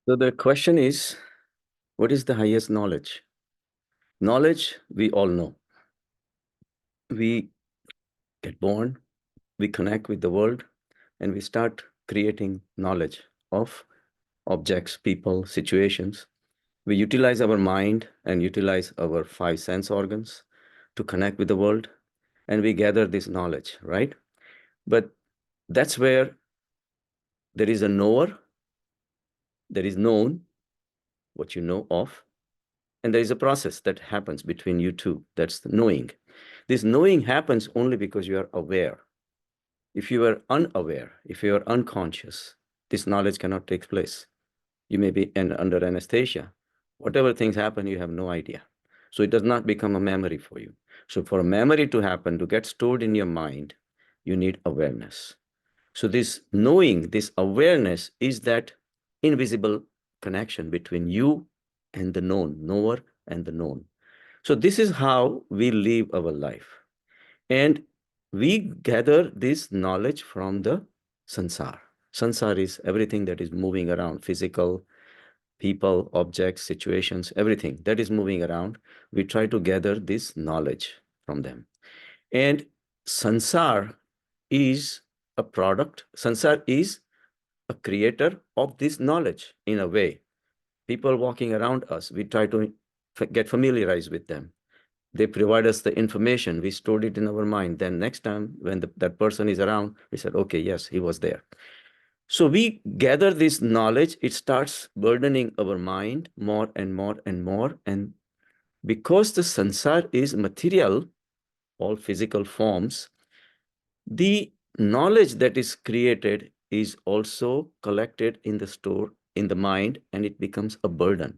So the question is, what is the highest knowledge? Knowledge, we all know. We get born, we connect with the world, and we start creating knowledge of objects, people, situations. We utilize our mind and utilize our five sense organs to connect with the world, and we gather this knowledge, right? But that's where there is a knower, there is known, what you know of, and there is a process that happens between you two. That's the knowing. This knowing happens only because you are aware. If you are unaware, if you are unconscious, this knowledge cannot take place. You may be under anesthesia. Whatever things happen, you have no idea. So it does not become a memory for you. So for a memory to happen, to get stored in your mind, you need awareness. So this knowing, this awareness is that invisible connection between you and the known, knower and the known. So this is how we live our life. And we gather this knowledge from the sansar. Sansar is everything that is moving around, physical, people, objects, situations, everything that is moving around. We try to gather this knowledge from them. And sansar is a product. Sansar is a creator of this knowledge in a way. People walking around us, we try to get familiarized with them. They provide us the information. We stored it in our mind. Then next time when that person is around, we said, okay, yes, he was there. So we gather this knowledge. It starts burdening our mind more and more and more. And because the sansar is material, all physical forms, the knowledge that is created is also collected in the store, in the mind, and it becomes a burden.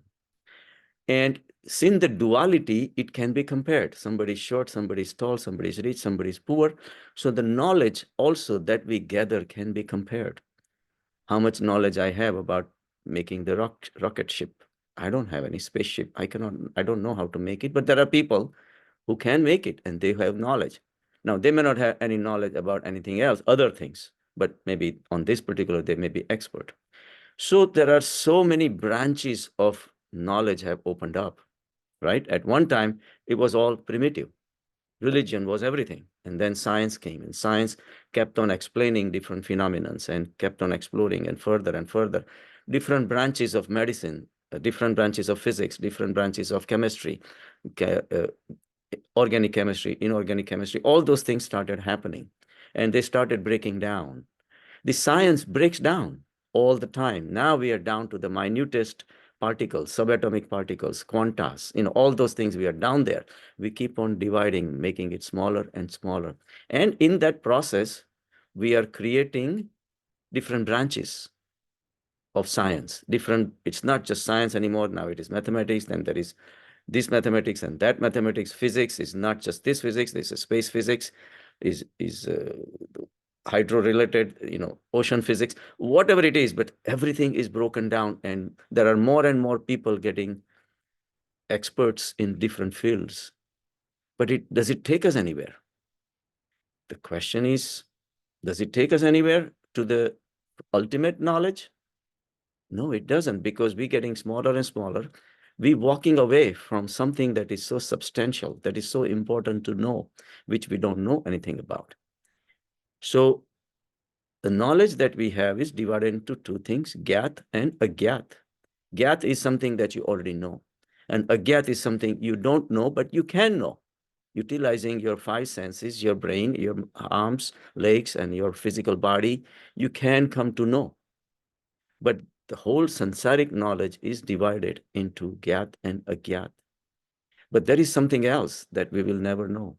And in the duality, it can be compared. Somebody is short, somebody is tall, somebody is rich, somebody is poor. So the knowledge also that we gather can be compared. How much knowledge I have about making the rocket ship. I don't have any spaceship. I don't know how to make it, but there are people who can make it and they have knowledge. Now, they may not have any knowledge about anything else, other things, but maybe on this particular, they may be expert. So there are so many branches of knowledge have opened up, right? At one time, it was all primitive. Religion was everything. And then science came, and science kept on explaining different phenomena and kept on exploring and further. Different branches of medicine, different branches of physics, different branches of chemistry, organic chemistry, inorganic chemistry, all those things started happening. And they started breaking down. The science breaks down all the time. Now we are down to the minutest particles, subatomic particles, quantas, all those things, we are down there. We keep on dividing, making it smaller and smaller. And in that process, we are creating different branches of science. It's not just science anymore. Now it is mathematics, then there is this mathematics and that mathematics. Physics is not just this physics, there's a space physics, is hydro related, ocean physics, whatever it is, but everything is broken down, and there are more and more people getting experts in different fields. But does it take us anywhere? The question is, does it take us anywhere to the ultimate knowledge? No, it doesn't, because we're getting smaller and smaller. We're walking away from something that is so substantial, that is so important to know, which we don't know anything about. So the knowledge that we have is divided into two things, Gyat and Agyat. Gyat is something that you already know. And Agyat is something you don't know, but you can know. Utilizing your five senses, your brain, your arms, legs, and your physical body, you can come to know. But the whole sansaric knowledge is divided into Gyat and Agyat. But there is something else that we will never know.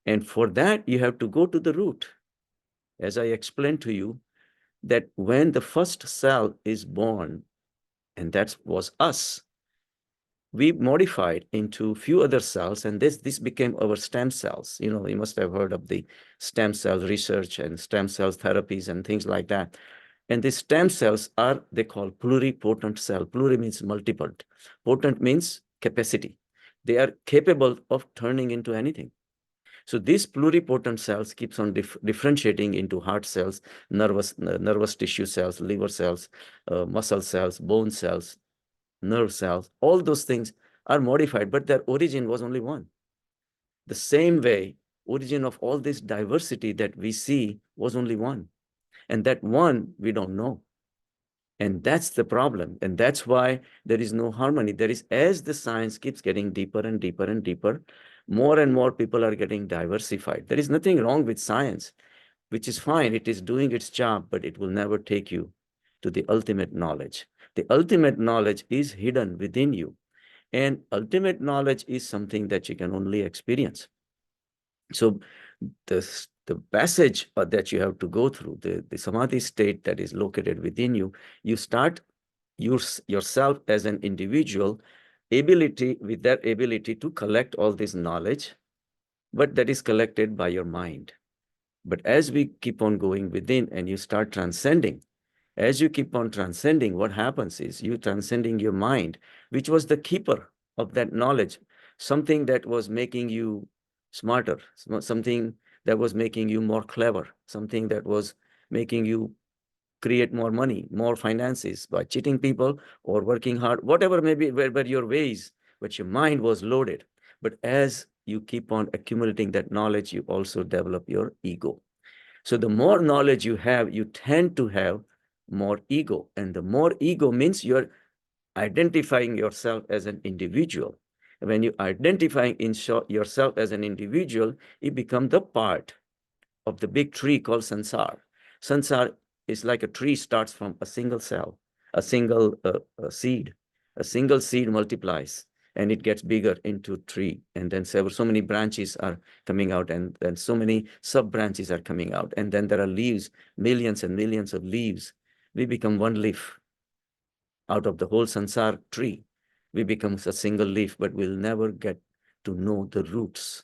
And for that, you have to go to the root. As I explained to you, that when the first cell is born, and that was us, we modified into few other cells, and this became our stem cells. You must have heard of the stem cell research and stem cells therapies and things like that. And the stem cells are, they call pluripotent cell. Pluri means multiple. Potent means capacity. They are capable of turning into anything. So these pluripotent cells keeps on differentiating into heart cells, nervous tissue cells, liver cells, muscle cells, bone cells, nerve cells. All those things are modified, but their origin was only one. The same way, origin of all this diversity that we see was only one. And that one we don't know. And that's the problem. And that's why there is no harmony. There is, as the science keeps getting deeper and deeper and deeper, more and more people are getting diversified. There is nothing wrong with science, which is fine. It is doing its job, but it will never take you to the ultimate knowledge. The ultimate knowledge is hidden within you. And ultimate knowledge is something that you can only experience. So the passage that you have to go through, the samadhi state that is located within you, you start yourself as an individual with that ability to collect all this knowledge, but that is collected by your mind. But as we keep on going within and you start transcending, as you keep on transcending, what happens is you transcending your mind, which was the keeper of that knowledge, something that was making you smarter, something that was making you more clever, something that was making you create more money, more finances by cheating people or working hard, whatever maybe were your ways, but your mind was loaded. But as you keep on accumulating that knowledge, you also develop your ego. So the more knowledge you have, you tend to have more ego. And the more ego means you're identifying yourself as an individual. And when you identifying yourself as an individual, you become the part of the big tree called sansar. Sansar is like a tree starts from a single cell, a single seed. A single seed multiplies and it gets bigger into tree. And then so many branches are coming out, and then so many sub branches are coming out. And then there are leaves, millions and millions of leaves. We become one leaf out of the whole sansar tree. We become a single leaf, but we'll never get to know the roots.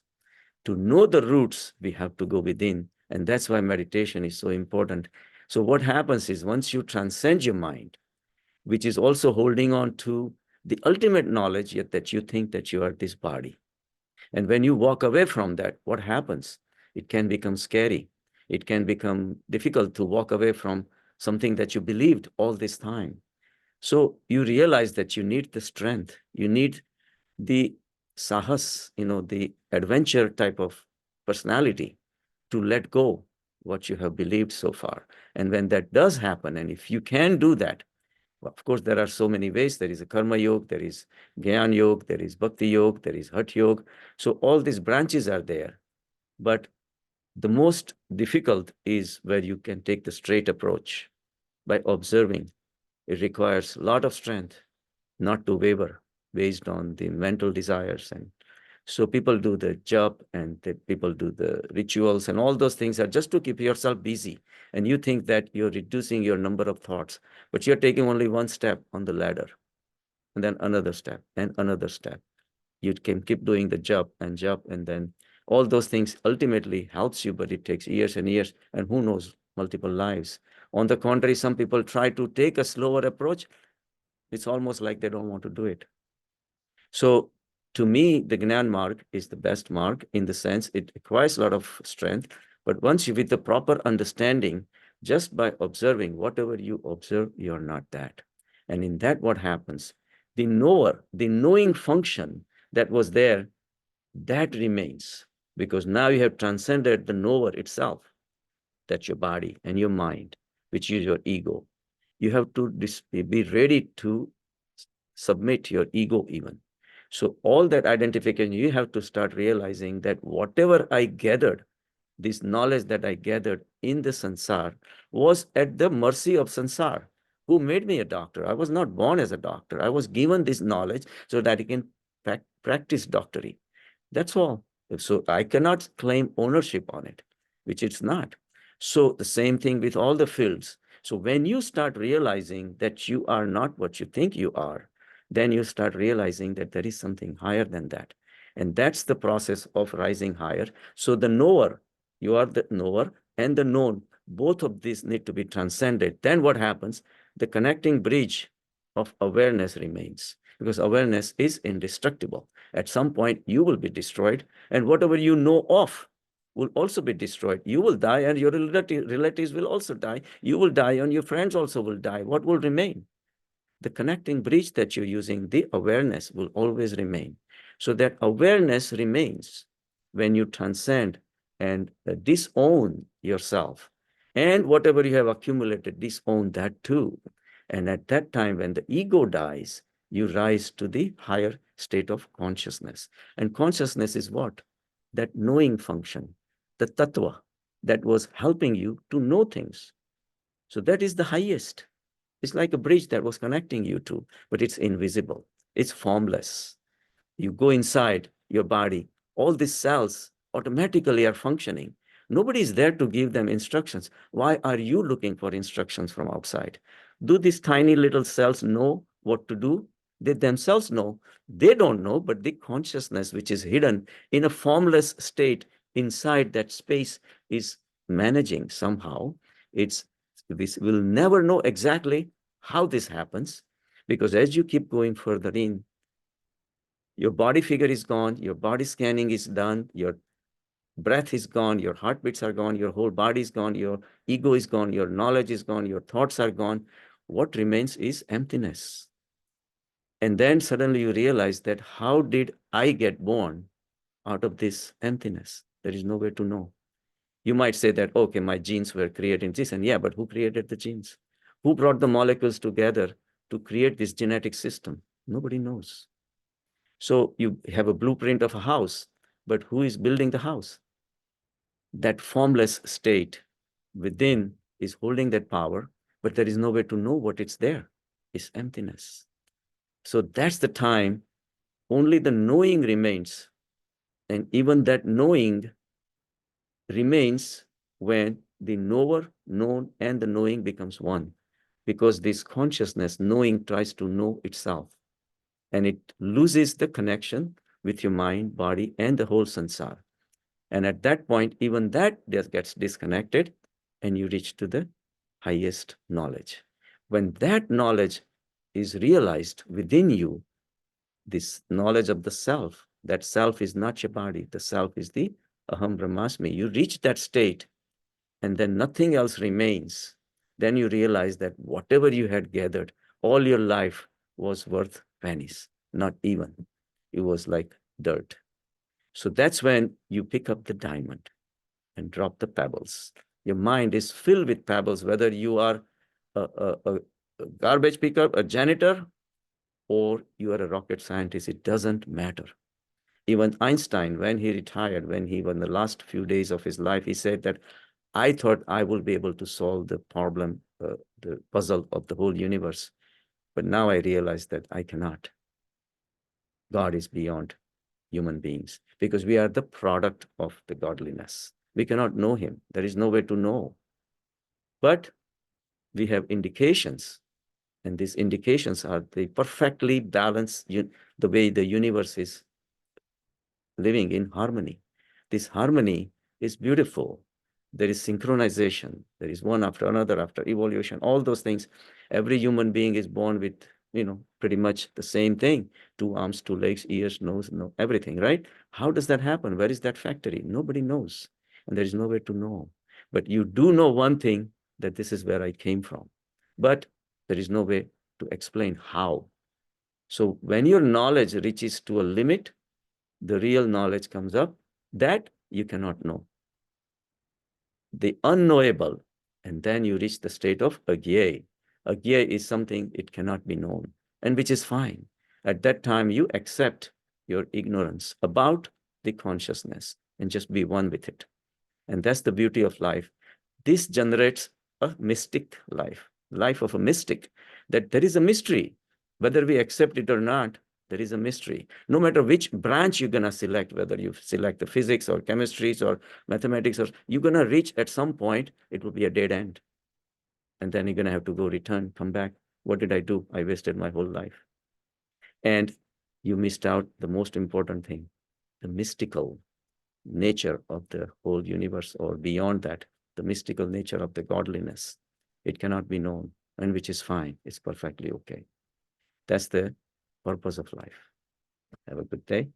To know the roots, we have to go within. And that's why meditation is so important. So what happens is once you transcend your mind, which is also holding on to the ultimate knowledge, yet that you think that you are this body. And when you walk away from that, what happens? It can become scary. It can become difficult to walk away from something that you believed all this time. So you realize that you need the strength. You need the sahas, the adventure type of personality to let go what you have believed so far. And when that does happen, and if you can do that, of course, there are so many ways. There is a karma yoga, there is gyan yoga, there is bhakti yoga, there is hat yoga. So all these branches are there. But the most difficult is where you can take the straight approach by observing. It requires a lot of strength not to waver based on the mental desires. And so people do the jap and people do the rituals, and all those things are just to keep yourself busy. And you think that you're reducing your number of thoughts, but you're taking only one step on the ladder, and then another step and another step. You can keep doing the jap, and then all those things ultimately helps you, but it takes years and years, and who knows, multiple lives. On the contrary, some people try to take a slower approach. It's almost like they don't want to do it. So to me, the Gnan mark is the best mark in the sense it requires a lot of strength. But once you, with the proper understanding, just by observing whatever you observe, you're not that. And in that, what happens? The knower, the knowing function that was there, that remains. Because now you have transcended the knower itself. That's your body and your mind, which is your ego. You have to be ready to submit your ego even. So all that identification, you have to start realizing that whatever I gathered, this knowledge that I gathered in the sansar was at the mercy of sansar. Who made me a doctor? I was not born as a doctor. I was given this knowledge so that I can practice doctory. That's all. So I cannot claim ownership on it, which it's not. So the same thing with all the fields. So when you start realizing that you are not what you think you are, then you start realizing that there is something higher than that. And that's the process of rising higher. So the knower, you are the knower and the known, both of these need to be transcended. Then what happens? The connecting bridge of awareness remains, because awareness is indestructible. At some point, you will be destroyed, and whatever you know of will also be destroyed. You will die and your relatives will also die. You will die and your friends also will die. What will remain? The connecting bridge that you're using, the awareness will always remain. So that awareness remains when you transcend and disown yourself. And whatever you have accumulated, disown that too. And at that time, when the ego dies, you rise to the higher state of consciousness. And consciousness is what? That knowing function, the tattva that was helping you to know things. So that is the highest. It's like a bridge that was connecting you to, but it's invisible. It's formless. You go inside your body, all these cells automatically are functioning. Nobody is there to give them instructions. Why are you looking for instructions from outside? Do these tiny little cells know what to do? They themselves know. They don't know, but the consciousness, which is hidden in a formless state inside that space, is managing somehow. We will never know exactly how this happens, because as you keep going further in, your body figure is gone, your body scanning is done, your breath is gone, your heartbeats are gone, your whole body is gone, your ego is gone, your knowledge is gone, your thoughts are gone. What remains is emptiness. And then suddenly you realize that how did I get born out of this emptiness? There is no way to know. You might say that, okay, my genes were creating this, and yeah, but who created the genes? Who brought the molecules together to create this genetic system? Nobody knows. So you have a blueprint of a house, but who is building the house? That formless state within is holding that power, but there is no way to know what it's there. It's emptiness. So that's the time only the knowing remains. And even that knowing remains when the knower, known, and the knowing becomes one. Because this consciousness, knowing, tries to know itself. And it loses the connection with your mind, body, and the whole sansar. And at that point, even that just gets disconnected, and you reach to the highest knowledge. When that knowledge is realized within you, this knowledge of the self, that self is not your body, the self is the Aham Brahmasmi. You reach that state, and then nothing else remains. Then you realize that whatever you had gathered all your life was worth pennies, not even. It was like dirt. So that's when you pick up the diamond and drop the pebbles. Your mind is filled with pebbles, whether you are a garbage picker, a janitor, or you are a rocket scientist. It doesn't matter. Even Einstein, when he retired, when he was in the last few days of his life, he said that I thought I will be able to solve the problem, the puzzle of the whole universe. But now I realize that I cannot. God is beyond human beings, because we are the product of the godliness. We cannot know him. There is no way to know. But we have indications, and these indications are the perfectly balanced, the way the universe is living in harmony. This harmony is beautiful. There is synchronization. There is one after another, after evolution, all those things. Every human being is born with, pretty much the same thing: 2 arms, 2 legs, ears, nose, everything, right? How does that happen? Where is that factory? Nobody knows. And there is no way to know. But you do know one thing, that this is where I came from. But there is no way to explain how. So when your knowledge reaches to a limit, the real knowledge comes up that you cannot know. The unknowable, and then you reach the state of agya. Agya is something it cannot be known, and which is fine. At that time, you accept your ignorance about the consciousness and just be one with it. And that's the beauty of life. This generates a mystic life, life of a mystic, that there is a mystery. Whether we accept it or not, there is a mystery. No matter which branch you're going to select, whether you select the physics or chemistry or mathematics, or you're going to reach at some point, it will be a dead end. And then you're going to have to go return, come back. What did I do? I wasted my whole life. And you missed out the most important thing, the mystical nature of the whole universe, or beyond that, the mystical nature of the godliness. It cannot be known, and which is fine. It's perfectly okay. That's the purpose of life. Have a good day.